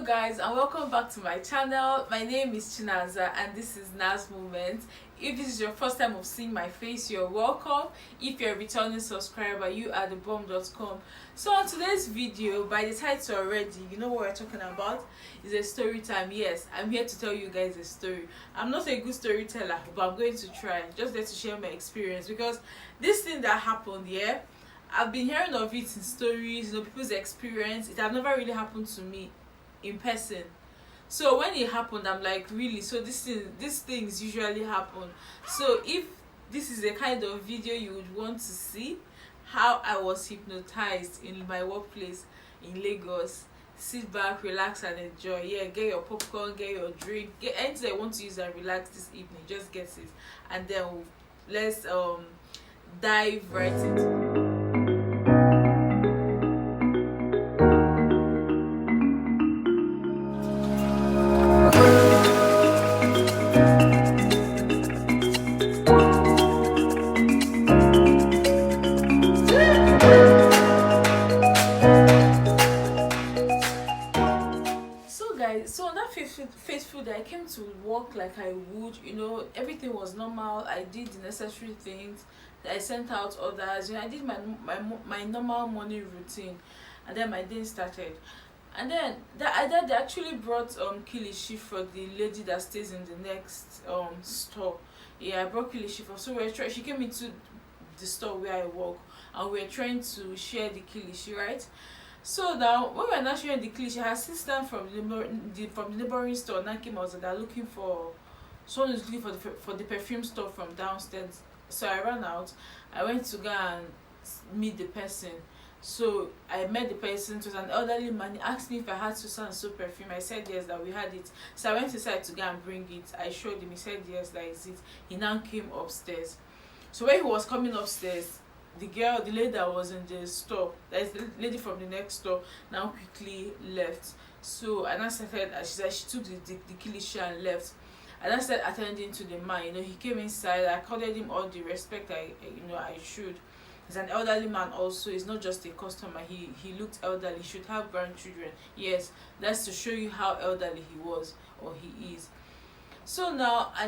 Guys, and welcome back to my channel. My name is Chinaza and this is Nazz Moment. If this is your first time of seeing my face, you're welcome. If you're a returning subscriber, you are the bomb.com. So on today's video, by the title already, you know what we're talking about. Is a story time. Yes, I'm here to tell you guys a story. I'm not a good storyteller, but I'm going to try. Just there to share my experience, because this thing that happened here, I've been hearing of it in stories, people's experience. It has never really happened to me in person. So when it happened, I'm like, really? So these things usually happen. So if this is the kind of video you would want to see, how I was hypnotized in my workplace in Lagos, sit back, relax and enjoy. Yeah, get your popcorn, get your drink, get anything I want to use and relax this evening. Just get it, and then let's dive right into it. So on that faithful day, I came to work like I would, everything was normal. I did the necessary things. I sent out orders, I did my normal morning routine, and then my day started. And then they actually brought kilishi for the lady that stays in the next store. Yeah, I brought kilishi for. So she came into the store where I work, and we're trying to share the kilishi, right? So now, when we were not sharing the kilishi, her assistant from the neighboring store now came out, and they're looking for someone who's looking for the perfume store from downstairs. So I ran out. I went to go and meet the person. So I met the person. It was an elderly man. He asked me if I had so and so perfume. I said yes, that we had it. So I went inside to go and bring it. I showed him. He said yes, that is it. He now came upstairs. So when he was coming upstairs, the lady that was in the store, that is the lady from the next store, now quickly left. So and I started, she said she took the kilishi and left. And I started attending to the man. He came inside. I accorded him all the respect I should. He's an elderly man also. He's not just a customer. He looked elderly. He should have grandchildren. Yes, that's to show you how elderly he was, or he is. So now I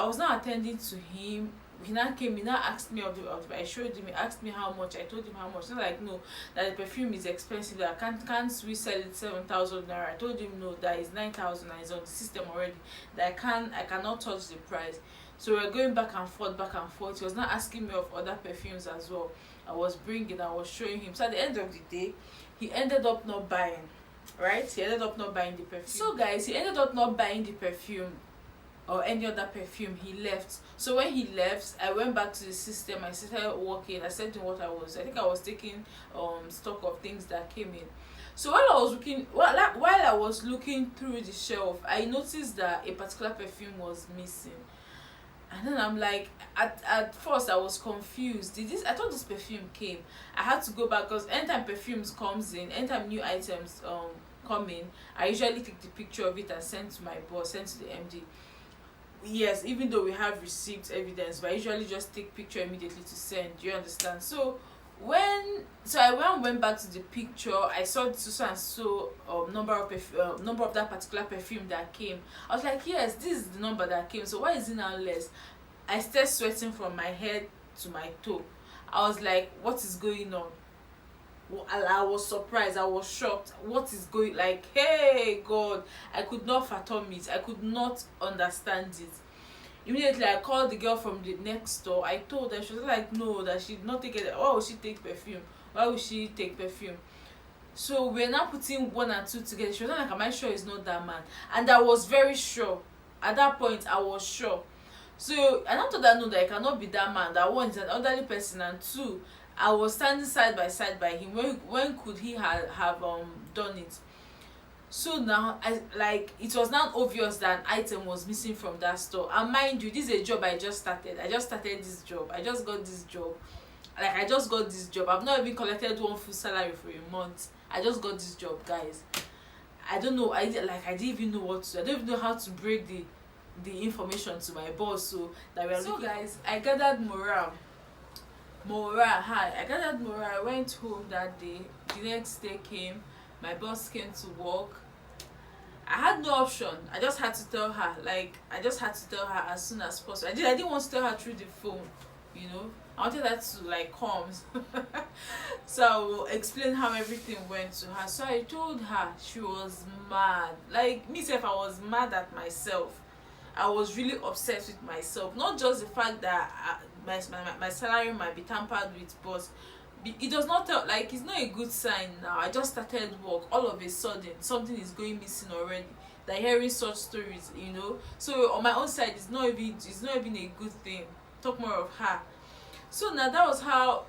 was now attending to him. He now came, he now asked me I showed him, he asked me how much. I told him how much. He's like, no, that the perfume is expensive, that can't we sell it 7,000 naira. I told him no, that is 9,000 and it's on the system already, that I cannot touch the price. So we're going back and forth. He was not asking me of other perfumes as well. I was showing him. So at the end of the day, he ended up not buying, right? He ended up not buying the perfume. So guys, he ended up not buying the perfume or any other perfume. He left. So when he left, I went back to the system. I started working. I said to him what I think I was taking stock of things that came in. So while I was looking through the shelf, I noticed that a particular perfume was missing. And then I'm like, at first I was confused. I thought this perfume came. I had to go back, because anytime perfumes comes in, anytime new items come in, I usually take the picture of it and send to my boss, send to the MD. Yes, even though we have received evidence, but I usually just take picture immediately to send. Do you understand? So I went back to the picture. I saw the so number of that particular perfume that came. I was like, yes, this is the number that came. So why is it now less? I started sweating from my head to my toe. I was like, what is going on? I was surprised. I was shocked. What is going, like, hey God, I could not fathom it. I could not understand it. Immediately I called the girl from the next store. I told her. She was like, no, that she did not take it. Why would she take perfume? Why would she take perfume? So we're now putting one and two together. She was like, am I sure it's not that man? And I was very sure. At that point I was sure. So and I told her no, that it cannot be that man. That one is an elderly person, and two, I was standing side by side by him. When could he have done it? So now it was now obvious that an item was missing from that store. And mind you, this is a job I just started. I just started this job. I just got this job. I've not even collected one full salary for a month. I just got this job, guys. I don't know. I didn't even know what to do. I don't even know how to break the information to my boss. So guys, I gathered morale. I gathered morale. I went home that day. The next day came. My boss came to work. I had no option. I just had to tell her. Like, I just had to tell her as soon as possible. I didn't want to tell her through the phone, you know. I wanted her to like come. So I will explain how everything went to her. So I told her. She was mad. Like me self, I was mad at myself. I was really upset with myself. Not just the fact that my salary might be tampered with, but it does not tell, like, it's not a good sign now. I just started work, all of a sudden something is going missing already. Like hearing such stories, you know. So on my own side, it's not even a good thing. Talk more of her. So now that was how,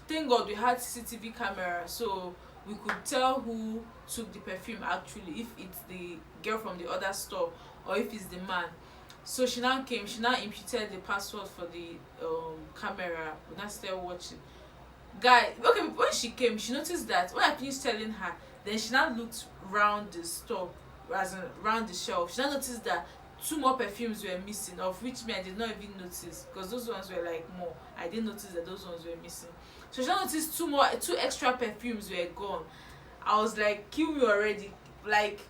thank God we had CCTV camera, so we could tell who took the perfume actually, if it's the girl from the other store or if it's the man. So she now came, she now imputed the password for the camera. We now started watching. Guy, okay, when she came, she noticed that when I finished telling her, then she now looked round the store, as in round the shelf. She now noticed that 2 more perfumes were missing, of which me I did not even notice, because those ones were like more. I didn't notice that those ones were missing. So she now noticed 2 extra perfumes were gone. I was like, kill me already. Like,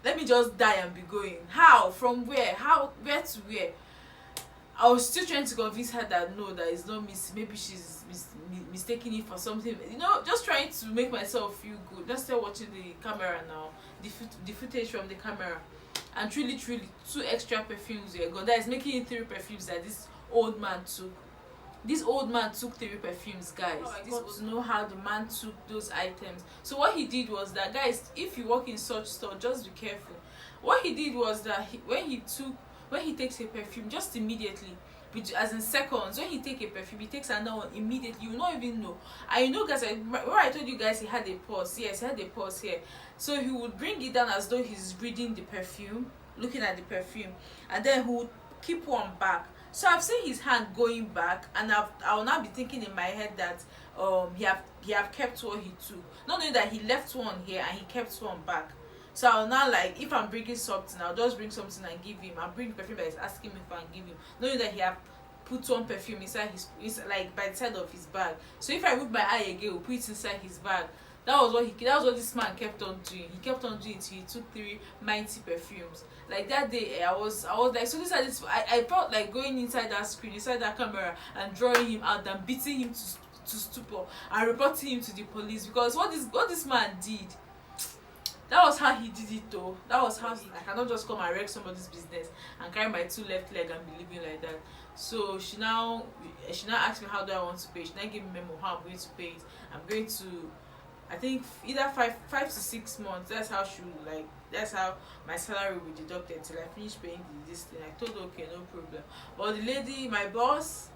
let me just die and be going. How? From where? How? Where to where? I was still trying to convince her that no, that is not missing. Maybe she's mistaking it for something. You know, just trying to make myself feel good. Just start watching the camera now, the footage from the camera, and truly, 2 extra perfumes were gone. That is making it 3 perfumes that this old man took. This old man took 3 perfumes, guys. Oh, I got to know how the man took those items. So what he did was that, guys, if you work in such store, just be careful. What he did was that when he takes a perfume, just immediately, as in seconds, when he takes a perfume, he takes another one immediately. You will not even know. I know, guys, where I told you guys he had a pause. Yes, he had a pause here. So he would bring it down as though he's reading the perfume, looking at the perfume, and then he would keep one back. So I've seen his hand going back, and I will now be thinking in my head that he have kept what he took, not knowing that he left one here and he kept one back. So I'll now, like, if I'm bringing something, I'll just bring something and give him. I'll bring perfume that he's asking me for and give him, knowing that he have put one perfume inside his like by the side of his bag. So if I move my eye again, we'll put it inside his bag. That was what this man kept on doing. He kept on doing it till he took 3 mighty perfumes. Like that day, I was like, so I felt like going inside that screen, inside that camera, and drawing him out and beating him to stupor and reporting him to the police, because what this man did, that was how he did it though. That was how I cannot just come and wreck somebody's business and carry my 2 left leg and be living like that. So she now asked me how do I want to pay. She now gave me memo how I'm going to pay it. I'm going to, I think, either 5 to 6 months. That's how my salary will be deducted till I finish paying this thing. I told her, okay, no problem. But the lady, my boss,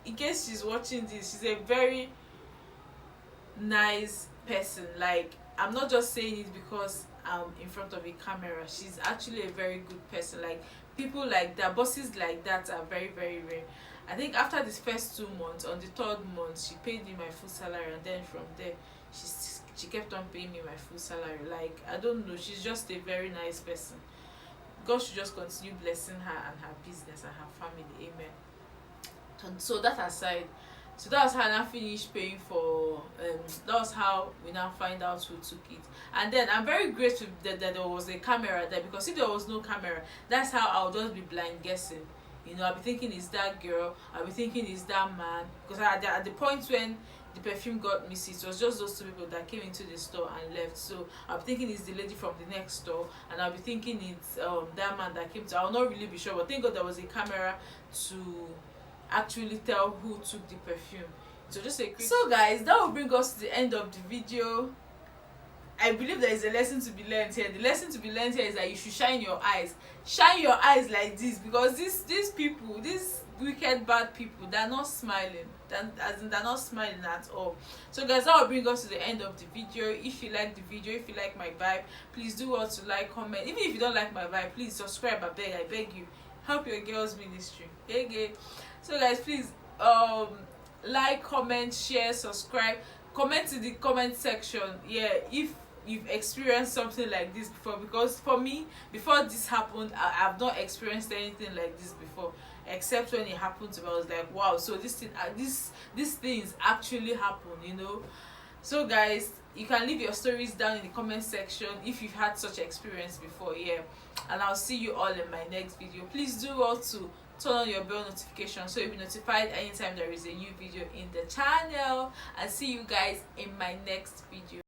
in case she's watching this, she's a very nice person. Like, I'm not just saying it because I'm in front of a camera. She's actually a very good person. Like, people like that, bosses like that are very, very rare. I think after this first 2 months, on the 3rd month, she paid me my full salary, and then from there, she kept on paying me my full salary. Like, I don't know, she's just a very nice person. God should just continue blessing her and her business and her family. Amen. And so that aside, so that was how I now finished paying for that was how we now find out who took it. And then I'm very grateful that there was a camera there, because if there was no camera, that's how I'll just be blind guessing. You know, I'll be thinking is that girl, I'll be thinking is that man, because at the point when the perfume got missing, it was just those 2 people that came into the store and left. So I'll be thinking it's the lady from the next store, and I'll be thinking it's that man that came to. I'll not really be sure, but thank God there was a camera to actually tell who took the perfume. So just a quick, so guys, that will bring us to the end of the video. I believe there is a lesson to be learned here. The lesson to be learned here is that you should shine your eyes like this, because these people, these wicked bad people, they're not smiling. They're not smiling at all. So guys, that will bring us to the end of the video. If you like the video, if you like my vibe, please do what to like, comment. Even if you don't like my vibe, please subscribe. I beg you, help your girls ministry. Okay. So guys, please like, comment, share, subscribe, comment in the comment section. Yeah, if you've experienced something like this before, because for me, before this happened, I've not experienced anything like this before, except when it happened to me. I was like, wow, so this things actually happen, you know. So guys, you can leave your stories down in the comment section if you've had such experience before. Yeah, and I'll see you all in my next video. Please do well to turn on your bell notification so you'll be notified anytime there is a new video in the channel, and see you guys in my next video.